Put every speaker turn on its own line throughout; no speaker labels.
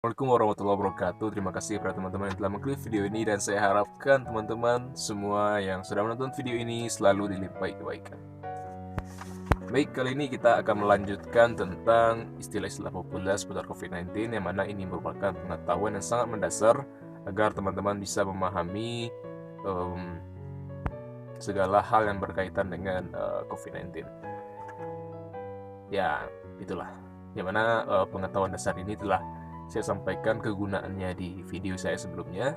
Assalamualaikum warahmatullahi wabarakatuh. Terima kasih kepada teman-teman yang telah mengklik video ini, dan saya harapkan teman-teman semua yang sudah menonton video ini selalu dilimpahi kebaikan. Baik, kali ini kita akan melanjutkan tentang istilah-istilah populer seputar COVID-19, yang mana ini merupakan pengetahuan yang sangat mendasar agar teman-teman bisa memahami segala hal yang berkaitan dengan COVID-19. Ya, itulah. Yang mana pengetahuan dasar ini telah saya sampaikan kegunaannya di video saya sebelumnya,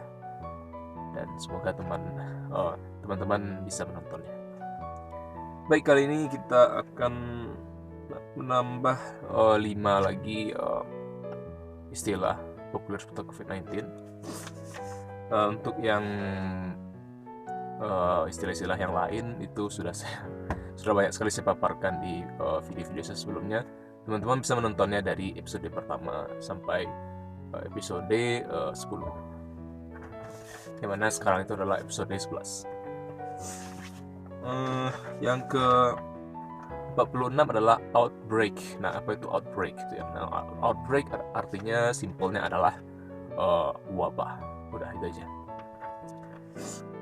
dan semoga teman-teman bisa menontonnya. Baik, kali ini kita akan menambah 5 lagi istilah populer seputar COVID-19. Untuk yang istilah-istilah yang lain itu sudah banyak sekali saya paparkan di video-video saya sebelumnya. Teman-teman bisa menontonnya dari episode pertama sampai episode 10, yang mana sekarang itu adalah episode 11. Yang ke 46 adalah outbreak. Nah, apa itu outbreak itu ya? Nah, outbreak artinya simpelnya adalah wabah. Udah, itu aja.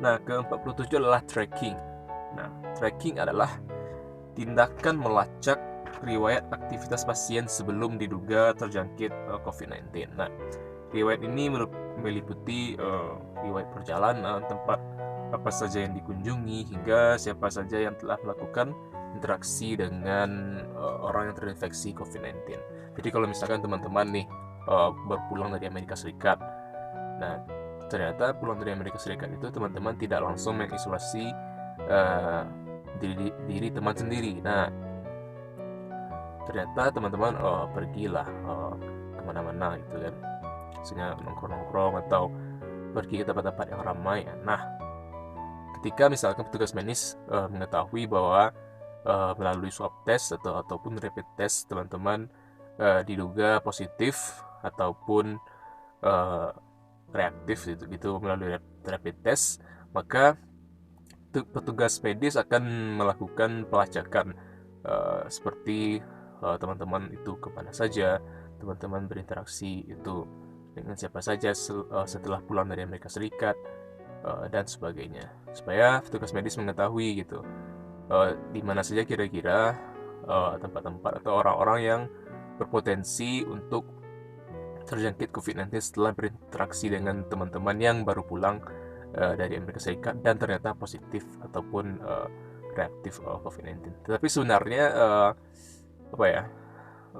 Nah, ke 47 adalah tracking. Nah, tracking adalah tindakan melacak riwayat aktivitas pasien sebelum diduga terjangkit COVID-19. Nah, riwayat ini meliputi riwayat perjalanan, tempat apa saja yang dikunjungi, hingga siapa saja yang telah melakukan interaksi dengan orang yang terinfeksi COVID-19. Jadi kalau misalkan teman-teman nih berpulang dari Amerika Serikat, nah ternyata pulang dari Amerika Serikat itu teman-teman tidak langsung mengisolasi diri teman sendiri. Nah, ternyata teman-teman pergilah kemana-mana gitu kan, misalnya nongkrong-nongkrong atau pergi ke tempat-tempat yang ramai. Nah, ketika misalkan petugas medis mengetahui bahwa melalui swab test ataupun rapid test teman-teman diduga positif ataupun reaktif gitu melalui rapid test, maka petugas medis akan melakukan pelacakan seperti teman-teman itu kemana saja, teman-teman berinteraksi itu dengan siapa saja setelah pulang dari Amerika Serikat, dan sebagainya, supaya petugas medis mengetahui gitu di mana saja kira-kira tempat-tempat atau orang-orang yang berpotensi untuk terjangkit COVID-19 setelah berinteraksi dengan teman-teman yang baru pulang dari Amerika Serikat dan ternyata positif ataupun reaktif COVID-19. Tetapi sebenarnya apa ya,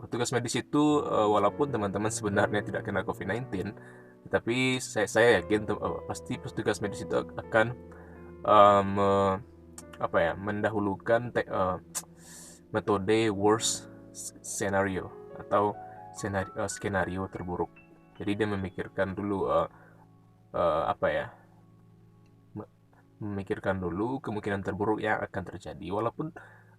petugas medis itu walaupun teman-teman sebenarnya tidak kena COVID-19, tetapi saya yakin pasti petugas medis itu akan mendahulukan metode worst scenario atau skenario terburuk. Jadi dia memikirkan dulu memikirkan dulu kemungkinan terburuk yang akan terjadi, walaupun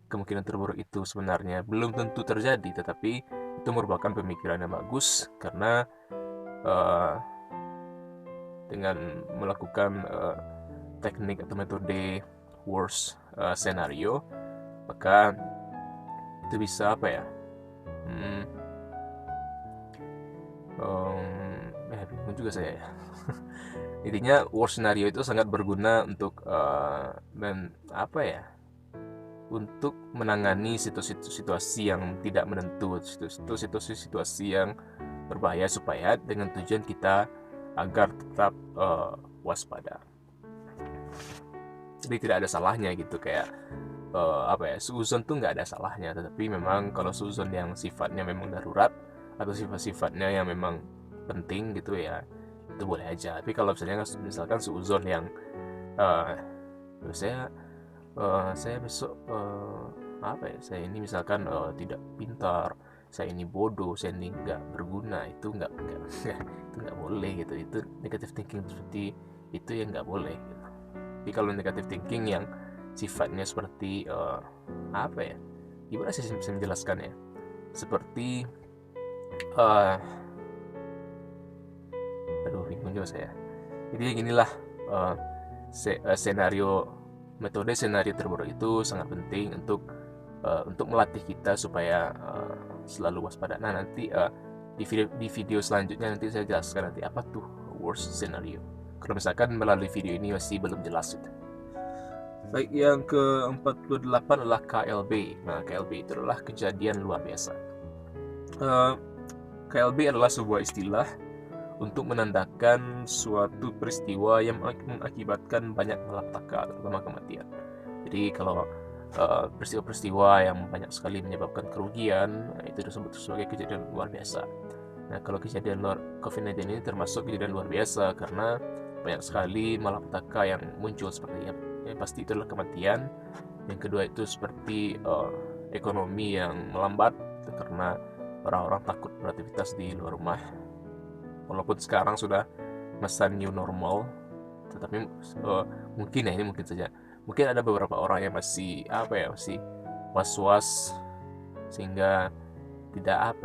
kemungkinan terburuk itu sebenarnya belum tentu terjadi, tetapi itu merupakan pemikiran yang bagus karena dengan melakukan teknik atau metode worst scenario, maka itu bisa bingung juga saya ya. Intinya worst scenario itu sangat berguna untuk untuk menangani situasi yang tidak menentu, situasi yang berbahaya, supaya dengan tujuan kita agar tetap waspada. Jadi tidak ada salahnya gitu, kayak seuzon tuh nggak ada salahnya, tetapi memang kalau seuzon yang sifatnya memang darurat atau sifat-sifatnya yang memang penting gitu ya, itu boleh aja. Tapi kalau misalkan seuzon yang saya besok saya ini misalkan tidak pintar, saya ini bodoh, saya ini nggak berguna, itu nggak itu nggak boleh gitu. Itu negative thinking seperti itu yang nggak boleh gitu. Tapi kalau negative thinking yang sifatnya seperti gimana sih bisa menjelaskan ya, seperti bingung juga saya. Jadi ginilah, metode senario terburuk itu sangat penting untuk melatih kita supaya selalu waspada. Nah, nanti di video selanjutnya nanti saya jelaskan nanti apa tuh worst scenario. Kalau misalkan melalui video ini masih belum jelas itu. Baik, yang ke-48 adalah KLB. Nah, KLB itu adalah kejadian luar biasa. KLB adalah sebuah istilah untuk menandakan suatu peristiwa yang mengakibatkan banyak malapetaka, terutama kematian. Jadi kalau peristiwa-peristiwa yang banyak sekali menyebabkan kerugian, itu disebut sebagai kejadian luar biasa. Nah, kalau kejadian COVID-19 ini termasuk kejadian luar biasa karena banyak sekali malapetaka yang muncul seperti yang pasti itu adalah kematian. Yang kedua itu seperti ekonomi yang melambat karena orang-orang takut beraktivitas di luar rumah. Walaupun sekarang sudah masa new normal, tetapi mungkin ini mungkin saja. Mungkin ada beberapa orang yang masih masih was-was sehingga tidak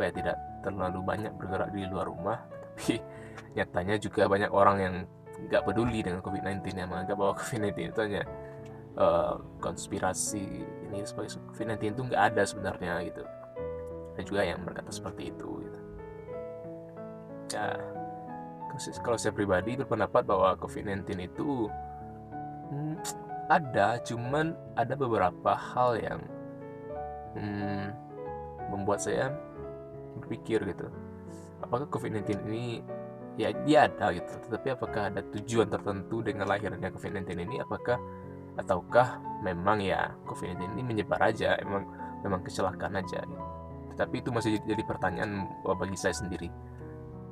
terlalu banyak bergerak di luar rumah. Tapi nyatanya juga banyak orang yang nggak peduli dengan COVID-19, yang menganggap bahwa COVID-19 itu hanya konspirasi, ini sebagai COVID-19 itu nggak ada sebenarnya gitu. Ada juga yang berkata seperti itu gitu. Ya, kalau saya pribadi berpendapat bahwa COVID-19 itu ada, cuman ada beberapa hal yang membuat saya berpikir gitu, apakah COVID-19 ini ya dia ada gitu, tetapi apakah ada tujuan tertentu dengan lahirnya COVID-19 ini, ataukah memang ya COVID-19 ini menyebar aja, memang kecelakaan aja gitu. Tetapi itu masih jadi pertanyaan bagi saya sendiri.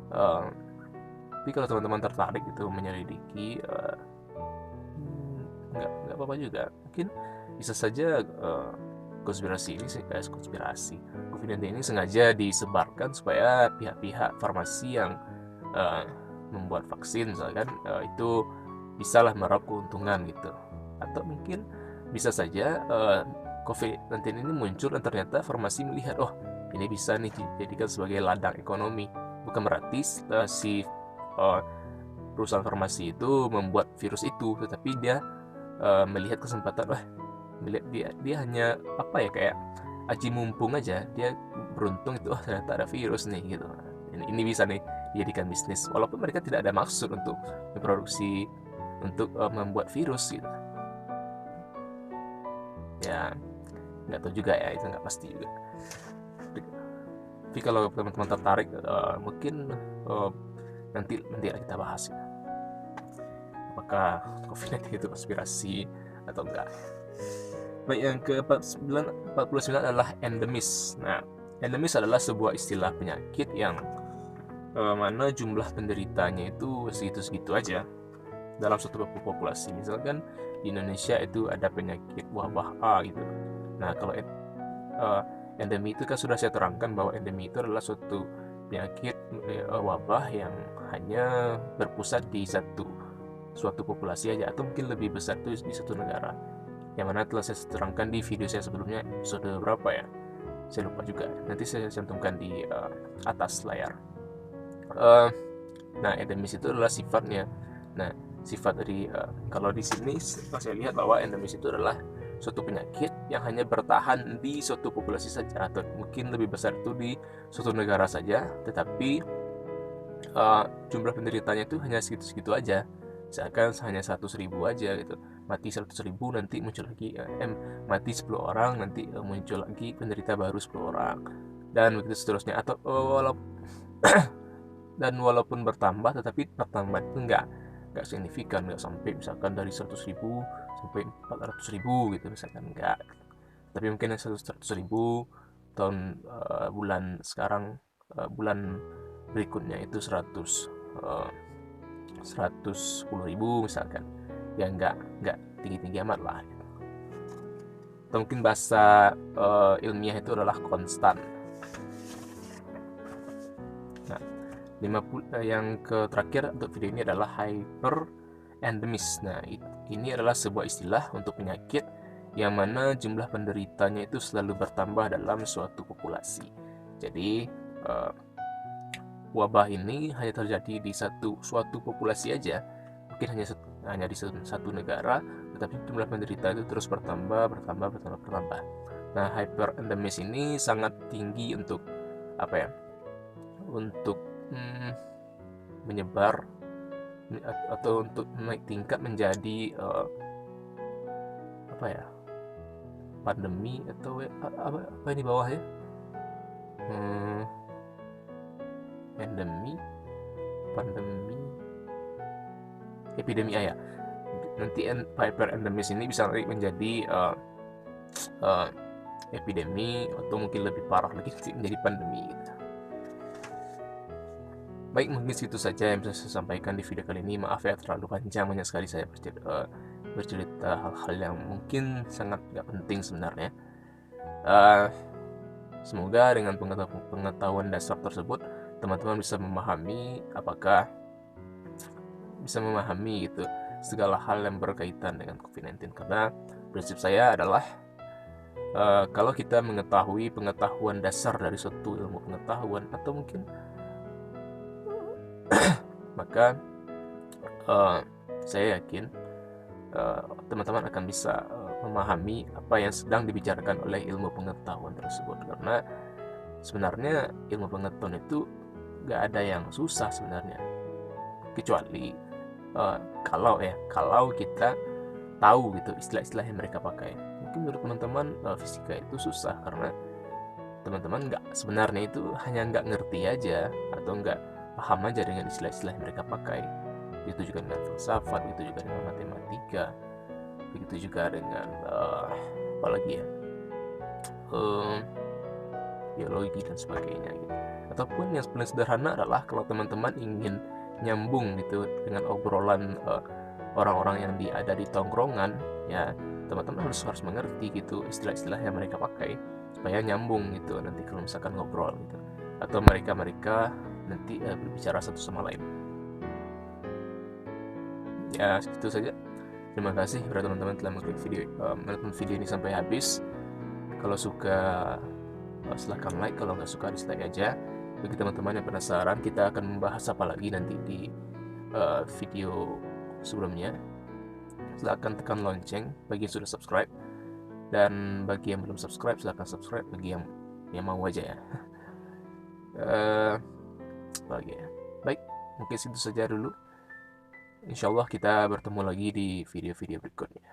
Tapi kalau teman-teman tertarik itu menyelidiki, nggak apa-apa juga. Mungkin bisa saja konspirasi COVID-19 ini sengaja disebarkan supaya pihak-pihak farmasi yang membuat vaksin misalkan itu bisalah meraup keuntungan gitu. Atau mungkin bisa saja COVID-19 ini muncul dan ternyata farmasi melihat, oh ini bisa nih dijadikan sebagai ladang ekonomi. Bukan berarti si perusahaan farmasi itu membuat virus itu, tetapi dia melihat kesempatan, dia hanya kayak aji mumpung aja, dia beruntung itu ternyata ada virus nih gitu. Ini bisa nih dijadikan bisnis, walaupun mereka tidak ada maksud untuk memproduksi, untuk membuat virus gitu. Ya nggak tahu juga ya, itu nggak pasti juga. Tapi kalau teman-teman tertarik, mungkin nanti kita bahas ya, apakah COVID-19 itu konspirasi atau enggak. Baik, yang ke-49 adalah endemis. Nah, endemis adalah sebuah istilah penyakit yang mana jumlah penderitanya itu segitu-segitu aja dalam suatu populasi. Misalkan di Indonesia itu ada penyakit wabah A gitu. Nah, kalau endemi itu kan sudah saya terangkan bahwa endemi itu adalah suatu penyakit wabah yang hanya berpusat di suatu populasi aja, atau mungkin lebih besar itu di satu negara, yang mana telah saya terangkan di video saya sebelumnya, episode berapa ya, saya lupa juga, nanti saya cantumkan di atas layar. Nah, endemis itu adalah sifatnya. Nah, sifat dari kalau di sini saya lihat bahwa endemis itu adalah suatu penyakit yang hanya bertahan di suatu populasi saja, atau mungkin lebih besar itu di suatu negara saja, tetapi jumlah penderitanya itu hanya segitu-segitu aja. Misalkan hanya 100.000 aja gitu, mati 100.000, nanti muncul lagi mati 10 orang, nanti muncul lagi penderita baru 10 orang, dan begitu seterusnya. Atau walaupun bertambah, tetapi pertambahan itu nggak signifikan, nggak sampai misalkan dari 100.000 sampai 400.000 gitu misalkan, nggak. Tapi mungkin 100.000 tahun bulan sekarang, bulan berikutnya itu 110.000 misalkan, ya nggak tinggi-tinggi amat lah gitu. Atau mungkin bahasa ilmiah itu adalah konstan. Nah, yang terakhir untuk video ini adalah hyperendemis. Nah, ini adalah sebuah istilah untuk penyakit yang mana jumlah penderitanya itu selalu bertambah dalam suatu populasi. Jadi wabah ini hanya terjadi di suatu populasi aja, mungkin hanya di satu negara, tetapi jumlah penderita itu terus bertambah. Nah, hyperendemis ini sangat tinggi untuk untuk menyebar atau untuk naik tingkat menjadi apa ya, pandemi atau apa ini bawah ya, endemi, pandemi, epidemi ya. Nanti hyper endemis ini bisa naik menjadi epidemi atau mungkin lebih parah lagi menjadi pandemi gitu. Baik, mungkin itu saja yang bisa saya sampaikan di video kali ini. Maaf ya terlalu panjang, banyak sekali saya bercerita hal-hal yang mungkin sangat gak penting sebenarnya. Semoga dengan pengetahuan dasar tersebut teman-teman bisa memahami gitu segala hal yang berkaitan dengan COVID-19. Karena prinsip saya adalah kalau kita mengetahui pengetahuan dasar dari suatu ilmu pengetahuan atau mungkin maka saya yakin teman-teman akan bisa memahami apa yang sedang dibicarakan oleh ilmu pengetahuan tersebut. Karena sebenarnya ilmu pengetahuan itu gak ada yang susah sebenarnya, kecuali kalau kita tahu gitu istilah-istilah yang mereka pakai. Mungkin menurut teman-teman fisika itu susah karena teman-teman sebenarnya itu hanya nggak ngerti aja atau nggak paham aja dengan istilah-istilah yang mereka pakai. Begitu juga dengan filsafat, begitu juga dengan matematika, begitu juga dengan apalagi ya, biologi dan sebagainya gitu. Ataupun yang paling sederhana adalah kalau teman-teman ingin nyambung gitu dengan obrolan orang-orang yang ada di tongkrongan, ya teman-teman harus mengerti gitu istilah-istilah yang mereka pakai supaya nyambung gitu nanti kalau misalkan ngobrol gitu, atau mereka nanti berbicara satu sama lain. Ya itu saja. Terima kasih kepada teman-teman telah menonton video ini sampai habis. Kalau suka silahkan like, kalau nggak suka dislike aja. Bagi teman-teman yang penasaran kita akan membahas apa lagi nanti di video sebelumnya, silahkan tekan lonceng bagi yang sudah subscribe, dan bagi yang belum subscribe silahkan subscribe bagi yang mau aja ya. Baik, mungkin itu saja dulu. Insyaallah kita bertemu lagi di video-video berikutnya.